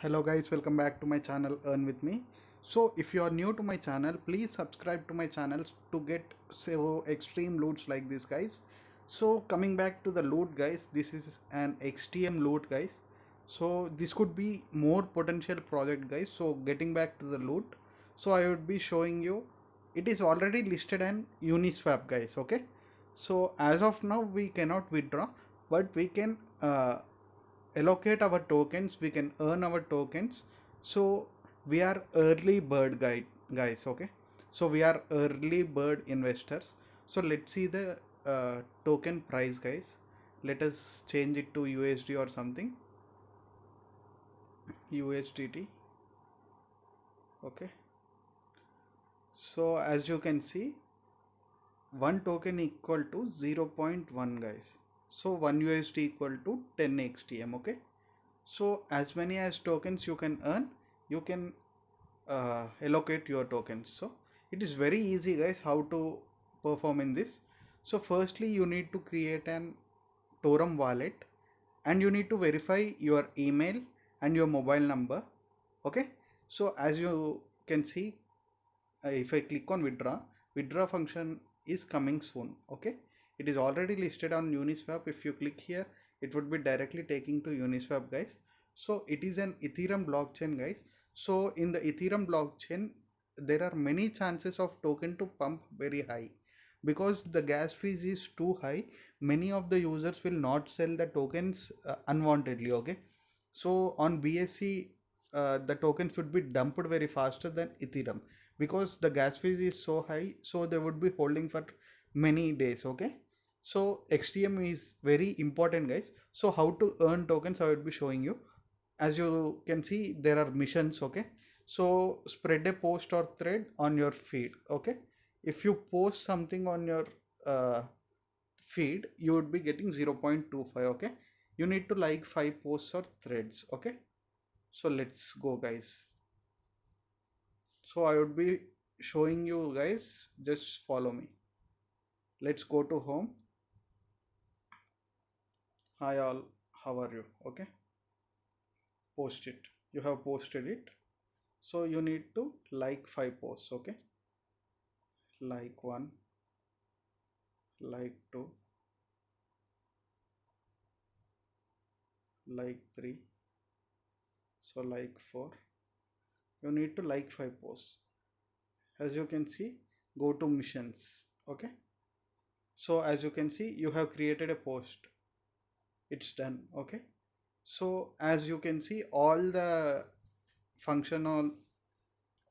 Hello guys, welcome back to my channel Earn With Me. So if you are new to my channel, please subscribe to my channel to get so extreme loots like this guys. So coming back to the loot guys, this is an XTM loot guys. So this could be more potential project guys. So getting back to the loot, so I would be showing you, it is already listed on Uniswap guys, okay. So as of now we cannot withdraw, but we can allocate our tokens, we can earn our tokens. So we are early bird guys, okay. So we are early bird investors. So let's see the token price guys. Let us change it to USD or something. USDT, okay. So as you can see, one token equal to 0.1 guys. So 1 USD equal to 10 XTM, okay. So as many as tokens you can earn, you can allocate your tokens. So it is very easy guys how to perform in this. So firstly you need to create an Torum wallet, and you need to verify your email and your mobile number, okay. So as you can see, if I click on withdraw function is coming soon, okay. It is already listed on Uniswap. If you click here, it would be directly taking to Uniswap guys. So it is an Ethereum blockchain guys. So in the Ethereum blockchain, there are many chances of token to pump very high. Because the gas fees is too high, many of the users will not sell the tokens unwantedly, okay. So on BSC, the tokens would be dumped very faster than Ethereum, because the gas fees is so high, so they would be holding for many days, okay. So XTM is very important guys. So how to earn tokens I would be showing you. As you can see, there are missions, okay. So spread a post or thread on your feed, okay. If you post something on your uh, feed, you would be getting 0.25, okay. You need to like 5 posts or threads, okay. So let's go guys. So I would be showing you guys, just follow me. Let's go to home. Hi all, how are you? Okay, post it. You have posted it. So you need to like 5 posts, okay. Like 1, like 2, like 3, so like 4. You need to like 5 posts. As you can see, go to missions, okay. So as you can see, you have created a post. It's done, okay. So as you can see, all the functional,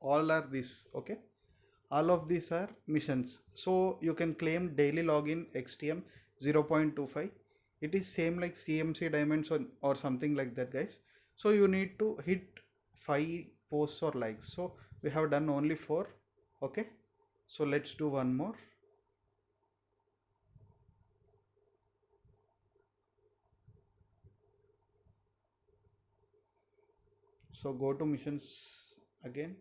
all are this, okay. All of these are missions. So you can claim daily login XTM 0.25. It is same like CMC diamonds or something like that guys. So you need to hit 5 posts or likes. So we have done only 4, okay. So let's do one more. So go to missions again.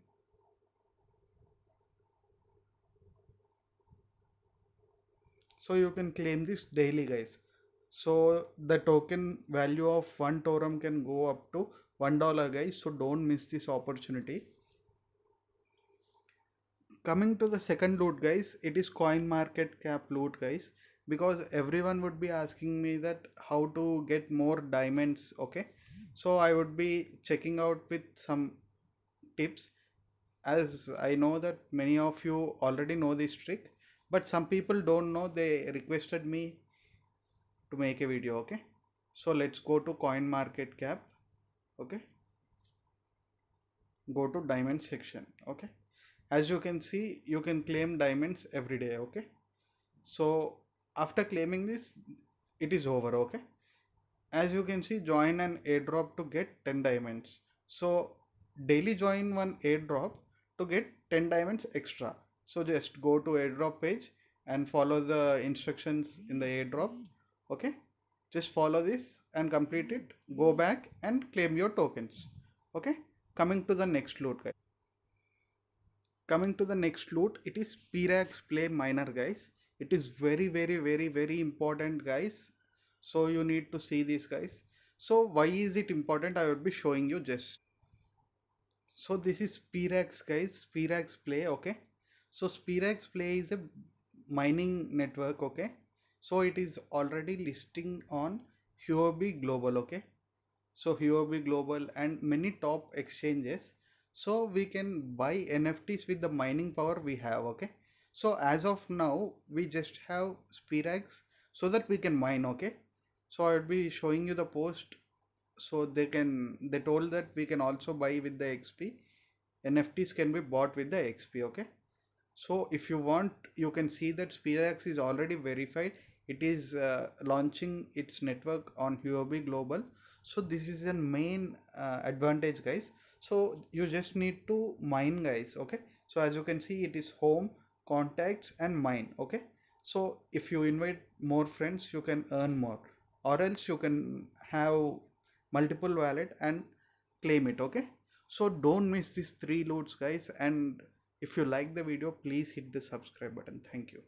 So you can claim this daily guys. So the token value of one Torum can go up to $1 guys. So don't miss this opportunity. Coming to the second loot guys, it is coin market cap loot guys. Because everyone would be asking me that how to get more diamonds, okay. So I would be checking out with some tips. As I know that many of you already know this trick, but some people don't know. They requested me to make a video, okay. So let's go to coin market cap, okay. Go to diamond section, okay. As you can see, you can claim diamonds every day, okay. So after claiming this, it is over, okay. As you can see, join an airdrop to get 10 diamonds. So daily join one airdrop to get 10 diamonds extra. So just go to airdrop page and follow the instructions in the airdrop, okay. Just follow this and complete it. Go back and claim your tokens, okay. Coming to the next loot guys. Coming to the next loot, it is Pirax Play Miner guys. It is very important guys. So you need to see this guys. So why is it important, I will be showing you just. So this is Spirax guys, Spirax Play, okay. So Spirax Play is a mining network, okay. So it is already listing on Huobi Global, okay. So Huobi Global and many top exchanges. So we can buy NFTs with the mining power we have, okay. So as of now, we just have Spirax so that we can mine, okay. So I'll be showing you the post. So they told that we can also buy with the XP. NFTs can be bought with the XP, okay. So if you want, you can see that Spirax is already verified. It is launching its network on Huobi Global. So this is a main advantage, guys. So you just need to mine, guys, okay. So as you can see, it is home, contacts and mine, okay. So if you invite more friends, you can earn more, or else you can have multiple wallet and claim it, okay. So don't miss these three loads, guys. And if you like the video, please hit the subscribe button. Thank you.